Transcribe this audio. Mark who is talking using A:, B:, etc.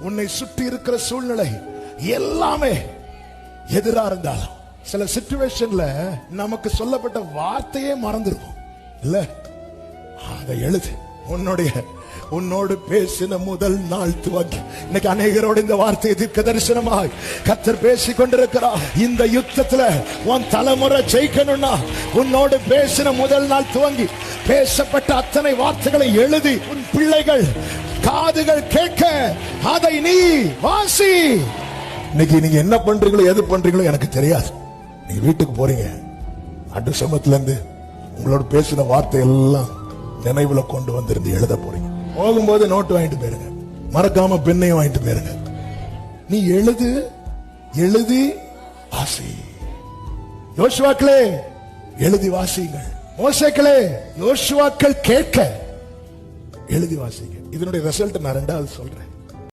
A: உன்னை சுற்றி இருக்கிற சூழ்நிலை எல்லாமே எதிரா இருந்தாலும் சில சிச்சுவேஷன்ல நமக்கு சொல்லப்பட்ட வார்த்தையே மறந்துருக்கும் இல்ல. அதை எழுது. உன்னோடு பேசின முதல் நாள் துவங்கி இன்னைக்கு அநேகரோடு இந்த வார்த்தையை தீர்க்க தரிசனமாய் கர்த்தர் பேசிக் கொண்டிருக்கிறார். இந்த யுத்தத்துல உன் தலைமுறை ஜெயிக்கணும்னா உன்னோடு பேசின முதல் நாள் துவங்கி பேசப்பட்ட அத்தனை வார்த்தைகளை எழுதி உன் பிள்ளைகள் காதுகள் கேட்க அதை நீ வாசி. இன்னைக்கு நீங்க என்ன பண்றீங்களோ எது பண்றீங்களோ எனக்கு தெரியாது. நீங்க வீட்டுக்கு போறீங்க, அடு சமத்துல இருந்து உங்களோட பேசின வார்த்தை எல்லாம் நினைவுல கொண்டு வந்திருந்து எழுத போறீங்க. போகும்போது நோட்டு வாங்கிட்டு போயிருங்க, மறக்காம பெண்ணையும் வாங்கிட்டு போயிருங்க. நீ எழுதி வாசி. யோசுவாக்களே எழுதி வாசிங்கள். மோசேக்களே யோசுவாக்கள் கேட்க எழுதி வாசிங்க. இதனுடைய ரிசல்ட் நான் 2வது சொல்றேன்.